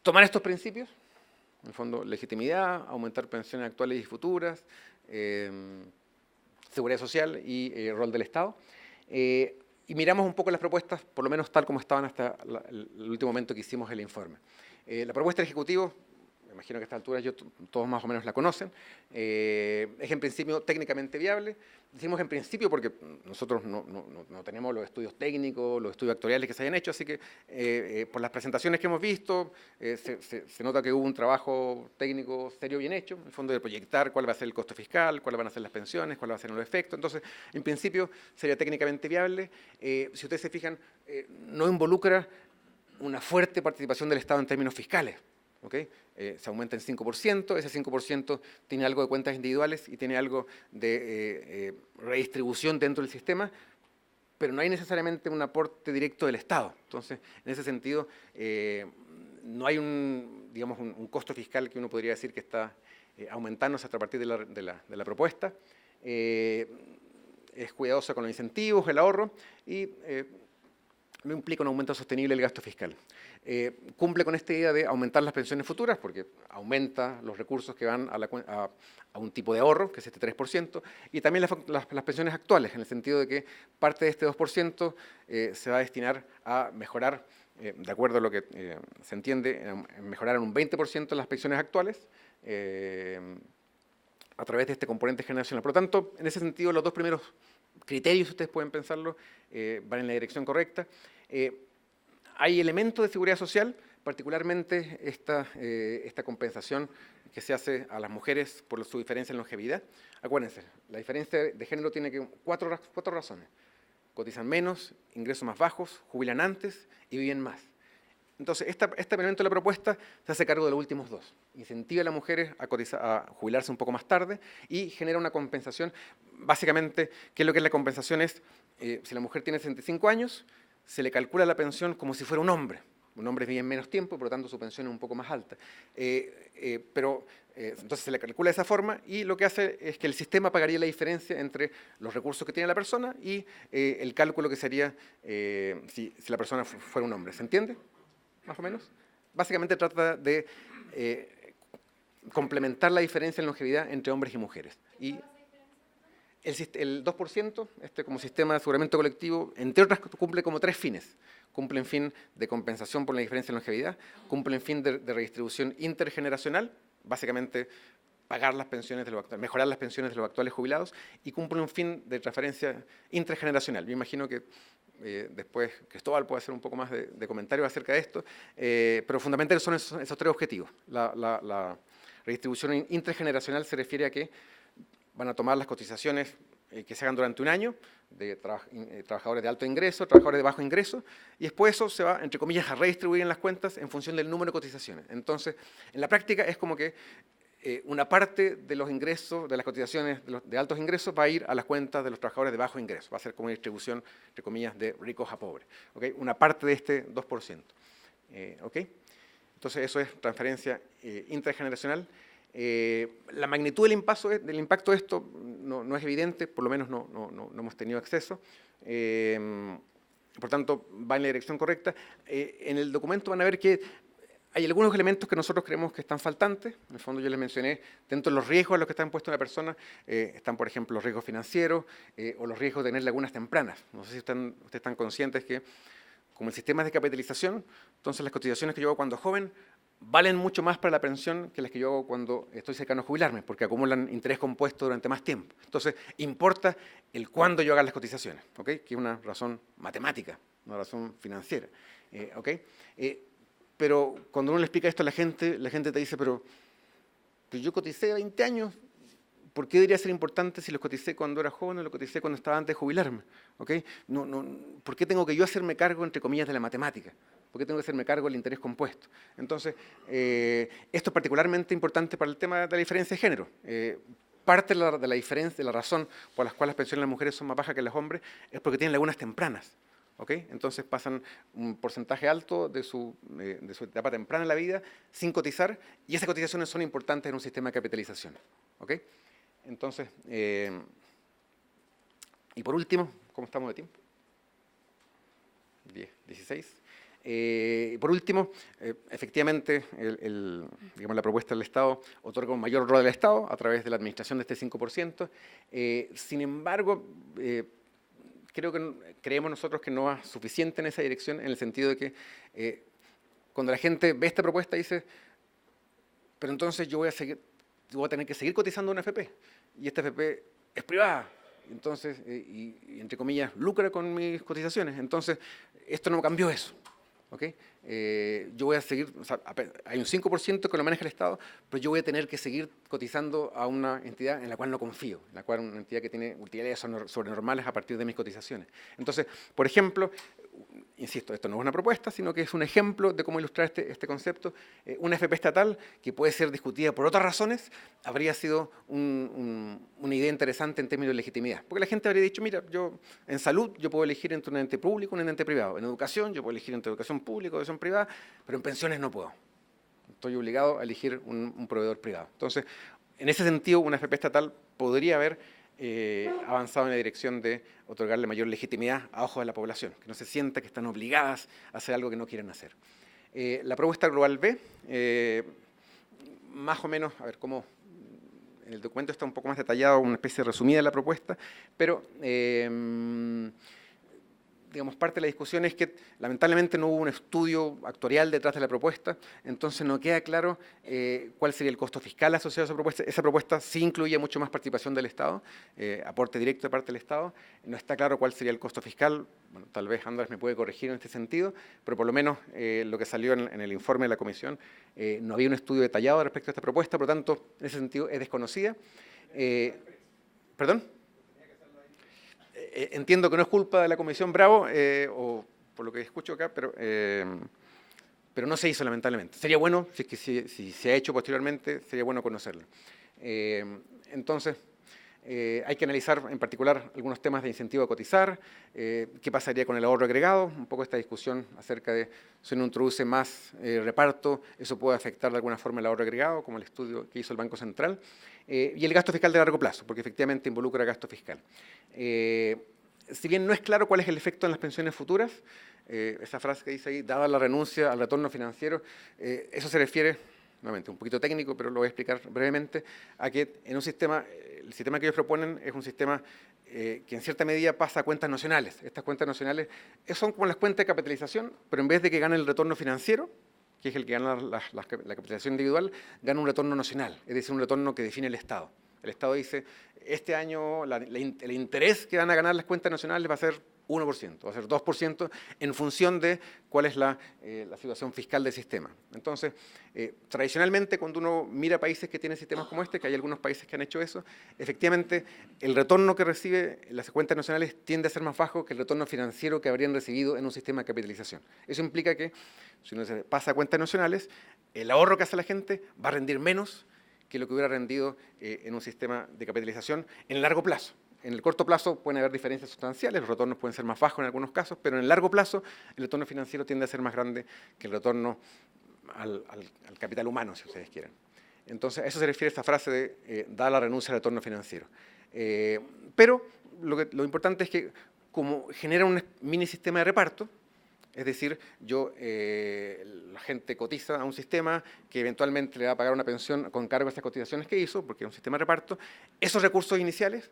tomar estos principios, en el fondo, legitimidad, aumentar pensiones actuales y futuras, seguridad social y rol del Estado. Y miramos un poco las propuestas, por lo menos tal como estaban hasta el último momento que hicimos el informe. La propuesta del Ejecutivo, me imagino que a esta altura todos más o menos la conocen, es en principio técnicamente viable. Decimos en principio porque nosotros no tenemos los estudios técnicos, los estudios actuariales que se hayan hecho, así que por las presentaciones que hemos visto se nota que hubo un trabajo técnico serio bien hecho, en el fondo de proyectar cuál va a ser el costo fiscal, cuáles van a ser las pensiones, cuál va a ser los efectos. Entonces, en principio sería técnicamente viable. Si ustedes se fijan, no involucra una fuerte participación del Estado en términos fiscales. ¿Okay? Se aumenta en 5%, ese 5% tiene algo de cuentas individuales y tiene algo de redistribución dentro del sistema, pero no hay necesariamente un aporte directo del Estado. Entonces, en ese sentido, no hay un costo fiscal que uno podría decir que está aumentándose a partir de la propuesta. Es cuidadosa con los incentivos, el ahorro y no implica un aumento sostenible del gasto fiscal. Cumple con esta idea de aumentar las pensiones futuras porque aumenta los recursos que van a un tipo de ahorro, que es este 3%, y también las pensiones actuales, en el sentido de que parte de este 2% se va a destinar a mejorar, de acuerdo a lo que se entiende, mejorar en un 20% las pensiones actuales, a través de este componente generacional. Por lo tanto, en ese sentido, los dos primeros criterios, ustedes pueden pensarlo, van en la dirección correcta. Hay elementos de seguridad social, particularmente esta compensación que se hace a las mujeres por su diferencia en longevidad. Acuérdense, la diferencia de género tiene cuatro razones. Cotizan menos, ingresos más bajos, jubilan antes y viven más. Entonces, este elemento de la propuesta se hace cargo de los últimos dos. Incentiva a las mujeres a jubilarse un poco más tarde y genera una compensación. Básicamente, ¿qué es lo que es la compensación? Es, si la mujer tiene 65 años, se le calcula la pensión como si fuera un hombre. Un hombre vive en menos tiempo y por lo tanto su pensión es un poco más alta. Entonces se le calcula de esa forma y lo que hace es que el sistema pagaría la diferencia entre los recursos que tiene la persona y el cálculo que sería si la persona fuera un hombre. ¿Se entiende? Más o menos. Básicamente trata de complementar la diferencia en longevidad entre hombres y mujeres. Y el 2%, como sistema de aseguramiento colectivo, entre otras, cumple como tres fines. Cumple un fin de compensación por la diferencia en longevidad, cumple un fin de redistribución intergeneracional, básicamente pagar las pensiones de los actuales, mejorar las pensiones de los actuales jubilados, y cumple un fin de transferencia intergeneracional. Yo imagino que después Cristóbal puede hacer un poco más de comentarios acerca de esto, pero fundamentalmente son esos tres objetivos. La redistribución intergeneracional se refiere a que van a tomar las cotizaciones que se hagan durante un año de trabajadores de alto ingreso, trabajadores de bajo ingreso, y después eso se va, entre comillas, a redistribuir en las cuentas en función del número de cotizaciones. Entonces, en la práctica es como que una parte de los ingresos, de las cotizaciones de altos ingresos, va a ir a las cuentas de los trabajadores de bajo ingreso. Va a ser como una distribución, entre comillas, de ricos a pobres. ¿Okay? Una parte de este 2%. ¿Okay? Entonces, eso es transferencia intergeneracional. La magnitud del impacto de esto no es evidente, por lo menos no hemos tenido acceso. Por tanto, va en la dirección correcta. En el documento van a ver que hay algunos elementos que nosotros creemos que están faltantes. En el fondo yo les mencioné, dentro de los riesgos a los que están puestos una persona, están, por ejemplo, los riesgos financieros o los riesgos de tener lagunas tempranas. No sé si ustedes están conscientes que, como el sistema es de capitalización, entonces las cotizaciones que yo hago cuando joven valen mucho más para la pensión que las que yo hago cuando estoy cercano a jubilarme, porque acumulan interés compuesto durante más tiempo. Entonces, importa el cuándo yo haga las cotizaciones, ¿okay? Que es una razón matemática, financiera. ¿Ok? Pero cuando uno le explica esto a la gente te dice, pero yo coticé 20 años, ¿por qué debería ser importante si los coticé cuando era joven o los coticé cuando estaba antes de jubilarme? ¿Ok? ¿Por qué tengo que yo hacerme cargo, entre comillas, de la matemática? ¿Por qué tengo que hacerme cargo del interés compuesto? Entonces, esto es particularmente importante para el tema de la diferencia de género. Parte de la diferencia, de la razón por la cual las pensiones de las mujeres son más bajas que las hombres es porque tienen lagunas tempranas. ¿Okay? Entonces pasan un porcentaje alto de su etapa temprana en la vida sin cotizar, y esas cotizaciones son importantes en un sistema de capitalización. ¿Okay? Entonces, y por último, ¿cómo estamos de tiempo? 10, 16. Por último, efectivamente, digamos, la propuesta del Estado otorga un mayor rol al Estado a través de la administración de este 5%. Sin embargo, creemos nosotros que no va suficiente en esa dirección, en el sentido de que cuando la gente ve esta propuesta dice, pero entonces yo voy a tener que seguir cotizando una AFP, y esta AFP es privada, entonces, y entre comillas, lucra con mis cotizaciones, entonces esto no cambió eso. ¿Okay? Yo voy a seguir, o sea, hay un 5% que lo maneja el Estado, pero yo voy a tener que seguir cotizando a una entidad en la cual no confío, en la cual una entidad que tiene utilidades sobrenormales a partir de mis cotizaciones. Entonces, por ejemplo, insisto, esto no es una propuesta, sino que es un ejemplo de cómo ilustrar este concepto. Una AFP estatal, que puede ser discutida por otras razones, habría sido una idea interesante en términos de legitimidad. Porque la gente habría dicho, mira, yo en salud yo puedo elegir entre un ente público y un ente privado. En educación yo puedo elegir entre educación pública o educación privada, pero en pensiones no puedo. Estoy obligado a elegir un proveedor privado. Entonces, en ese sentido, una AFP estatal podría haber avanzado en la dirección de otorgarle mayor legitimidad a ojos de la población, que no se sienta que están obligadas a hacer algo que no quieren hacer. La propuesta global B, más o menos, a ver cómo, en el documento está un poco más detallado, una especie de resumida de la propuesta, pero digamos, parte de la discusión es que lamentablemente no hubo un estudio actuarial detrás de la propuesta, entonces no queda claro cuál sería el costo fiscal asociado a esa propuesta. Esa propuesta sí incluye mucho más participación del Estado, aporte directo de parte del Estado. No está claro cuál sería el costo fiscal. Bueno, tal vez Andrés me puede corregir en este sentido, pero por lo menos lo que salió en el informe de la Comisión, no había un estudio detallado respecto a esta propuesta, por lo tanto, en ese sentido es desconocida. ¿Perdón? Entiendo que no es culpa de la Comisión Bravo, o por lo que escucho acá, pero no se hizo lamentablemente. Sería bueno, si se ha hecho posteriormente, sería bueno conocerlo. Entonces, hay que analizar en particular algunos temas de incentivo a cotizar, qué pasaría con el ahorro agregado, un poco esta discusión acerca de si uno introduce más reparto, eso puede afectar de alguna forma el ahorro agregado, como el estudio que hizo el Banco Central, y el gasto fiscal de largo plazo, porque efectivamente involucra gasto fiscal. Si bien no es claro cuál es el efecto en las pensiones futuras, esa frase que dice ahí, dada la renuncia al retorno financiero, eso se refiere, nuevamente un poquito técnico, pero lo voy a explicar brevemente, a que en un sistema, el sistema que ellos proponen es un sistema que en cierta medida pasa a cuentas nacionales. Estas cuentas nacionales son como las cuentas de capitalización, pero en vez de que gane el retorno financiero, que es el que gana la capitalización individual, gana un retorno nacional, es decir, un retorno que define el Estado. El Estado dice, este año el interés que van a ganar las cuentas nacionales va a ser 1%, va a ser 2%, en función de cuál es la situación fiscal del sistema. Entonces, tradicionalmente, cuando uno mira países que tienen sistemas como este, que hay algunos países que han hecho eso, efectivamente, el retorno que recibe las cuentas nacionales tiende a ser más bajo que el retorno financiero que habrían recibido en un sistema de capitalización. Eso implica que, si uno se pasa a cuentas nacionales, el ahorro que hace la gente va a rendir menos que lo que hubiera rendido en un sistema de capitalización en el largo plazo. En el corto plazo pueden haber diferencias sustanciales, los retornos pueden ser más bajos en algunos casos, pero en el largo plazo el retorno financiero tiende a ser más grande que el retorno al capital humano, si ustedes quieren. Entonces, a eso se refiere esta frase de da la renuncia al retorno financiero. Pero lo importante es que, como genera un mini sistema de reparto, es decir, la gente cotiza a un sistema que eventualmente le va a pagar una pensión con cargo a esas cotizaciones que hizo, porque es un sistema de reparto. Esos recursos iniciales,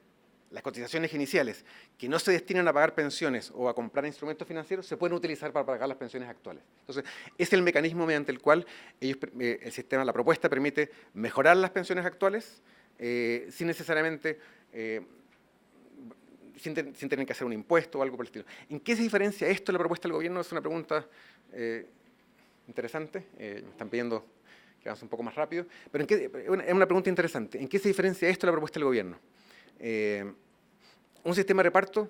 las cotizaciones iniciales, que no se destinan a pagar pensiones o a comprar instrumentos financieros, se pueden utilizar para pagar las pensiones actuales. Entonces, es el mecanismo mediante el cual el sistema, la propuesta permite mejorar las pensiones actuales sin necesariamente sin tener que hacer un impuesto o algo por el estilo. ¿En qué se diferencia esto de la propuesta del gobierno? Es una pregunta interesante. Me están pidiendo que avance un poco más rápido. Pero es una pregunta interesante. ¿En qué se diferencia esto de la propuesta del gobierno? Un sistema de reparto,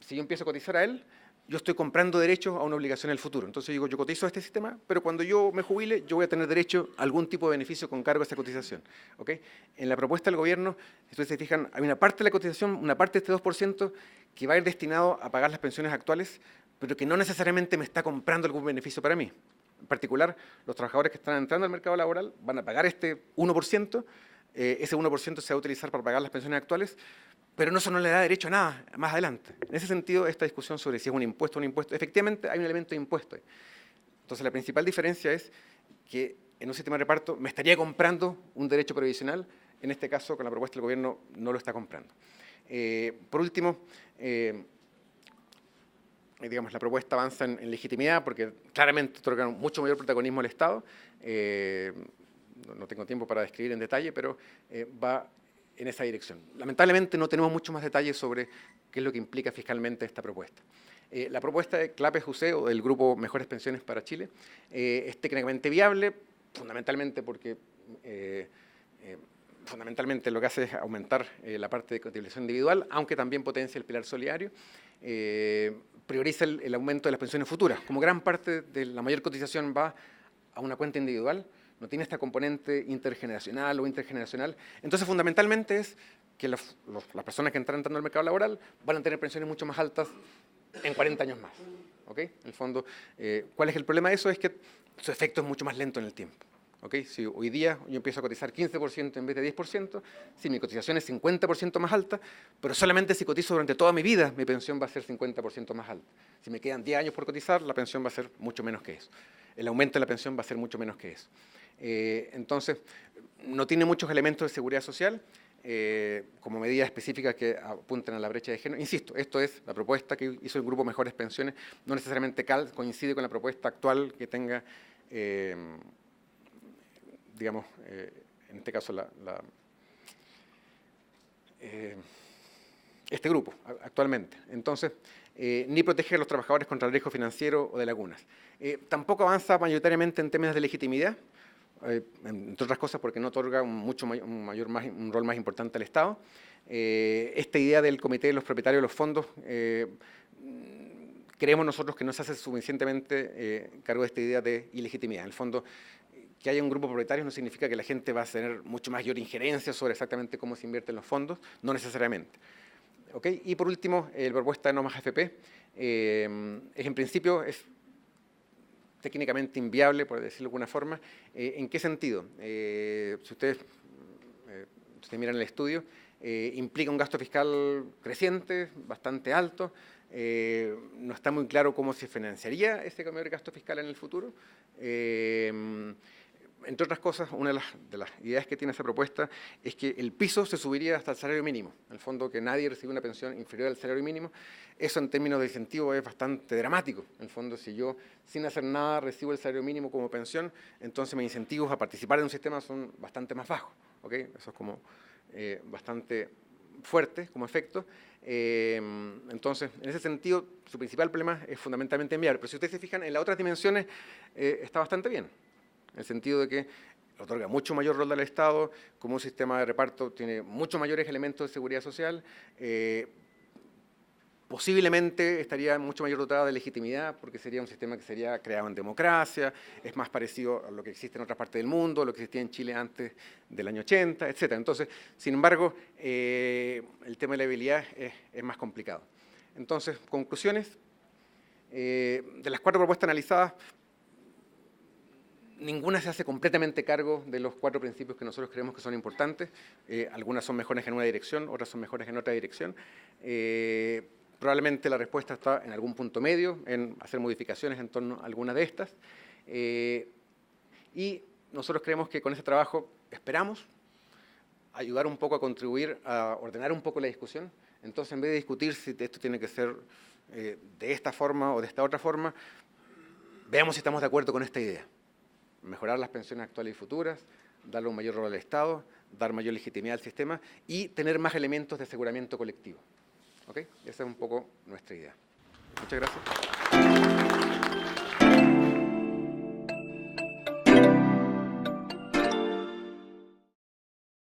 si yo empiezo a cotizar a él, yo estoy comprando derechos a una obligación en el futuro. Entonces digo, yo cotizo a este sistema, pero cuando yo me jubile, yo voy a tener derecho a algún tipo de beneficio con cargo a esa cotización. ¿Okay? En la propuesta del gobierno, si ustedes se fijan, hay una parte de la cotización, una parte de este 2%, que va a ir destinado a pagar las pensiones actuales, pero que no necesariamente me está comprando algún beneficio para mí. En particular, los trabajadores que están entrando al mercado laboral van a pagar este 1%, ese 1% se va a utilizar para pagar las pensiones actuales, pero eso no le da derecho a nada más adelante. En ese sentido, esta discusión sobre si es un impuesto o un impuesto, efectivamente hay un elemento de impuesto ahí. Entonces, la principal diferencia es que en un sistema de reparto me estaría comprando un derecho previsional, en este caso, con la propuesta del gobierno, no lo está comprando. Por último, digamos, la propuesta avanza en legitimidad porque claramente otorga mucho mayor protagonismo al Estado. No tengo tiempo para describir en detalle, pero va en esa dirección. Lamentablemente no tenemos mucho más detalles sobre qué es lo que implica fiscalmente esta propuesta. La propuesta de Clapes-José o del grupo Mejores Pensiones para Chile es técnicamente viable, fundamentalmente porque fundamentalmente lo que hace es aumentar la parte de cotización individual, aunque también potencia el pilar solidario, prioriza el aumento de las pensiones futuras. Como gran parte de la mayor cotización va a una cuenta individual, no tiene esta componente intergeneracional o intergeneracional. Entonces, fundamentalmente es que las personas que están entrando al mercado laboral van a tener pensiones mucho más altas en 40 años más. ¿Okay? En el fondo, ¿cuál es el problema de eso? Es que su efecto es mucho más lento en el tiempo. ¿Okay? Si hoy día yo empiezo a cotizar 15% en vez de 10%, si mi cotización es 50% más alta, pero solamente si cotizo durante toda mi vida, mi pensión va a ser 50% más alta. Si me quedan 10 años por cotizar, la pensión va a ser mucho menos que eso. El aumento de la pensión va a ser mucho menos que eso. Entonces, no tiene muchos elementos de seguridad social como medidas específicas que apunten a la brecha de género. Insisto, esto es la propuesta que hizo el Grupo Mejores Pensiones, no necesariamente coincide con la propuesta actual que tenga, digamos, en este caso, este grupo actualmente. Entonces, ni protege a los trabajadores contra el riesgo financiero o de lagunas. Tampoco avanza mayoritariamente en temas de legitimidad, entre otras cosas porque no otorga un rol más importante al Estado. Esta idea del comité de los propietarios de los fondos, creemos nosotros que no se hace suficientemente cargo de esta idea de ilegitimidad. En el fondo, que haya un grupo propietario no significa que la gente va a tener mucho mayor injerencia sobre exactamente cómo se invierten los fondos, no necesariamente. ¿Okay? Y por último, la propuesta de no más AFP, en principio es técnicamente inviable, por decirlo de alguna forma. ¿En qué sentido? Si ustedes miran el estudio, implica un gasto fiscal creciente, bastante alto. No está muy claro cómo se financiaría ese mayor gasto fiscal en el futuro. Entre otras cosas, una de las ideas que tiene esa propuesta es que el piso se subiría hasta el salario mínimo. En el fondo, que nadie recibe una pensión inferior al salario mínimo. Eso en términos de incentivo es bastante dramático. En el fondo, si yo sin hacer nada recibo el salario mínimo como pensión, entonces mis incentivos a participar en un sistema son bastante más bajos. ¿Okay? Eso es como bastante fuerte como efecto. Entonces, en ese sentido, su principal problema es fundamentalmente enviar. Pero si ustedes se fijan, en las otras dimensiones está bastante bien. En el sentido de que otorga mucho mayor rol al Estado, como un sistema de reparto tiene muchos mayores elementos de seguridad social, posiblemente estaría mucho mayor dotado de legitimidad, porque sería un sistema que sería creado en democracia, es más parecido a lo que existe en otras partes del mundo, lo que existía en Chile antes del año 80, etc. Entonces, sin embargo, el tema de la viabilidad es más complicado. Entonces, conclusiones. De las 4 propuestas analizadas, ninguna se hace completamente cargo de los 4 principios que nosotros creemos que son importantes. Algunas son mejores en una dirección, otras son mejores en otra dirección. Probablemente la respuesta está en algún punto medio, en hacer modificaciones en torno a alguna de estas. Y nosotros creemos que con este trabajo esperamos ayudar un poco a contribuir a ordenar un poco la discusión. Entonces, en vez de discutir si esto tiene que ser de esta forma o de esta otra forma, veamos si estamos de acuerdo con esta idea. Mejorar las pensiones actuales y futuras, darle un mayor rol al Estado, dar mayor legitimidad al sistema y tener más elementos de aseguramiento colectivo. ¿Ok? Esa es un poco nuestra idea. Muchas gracias.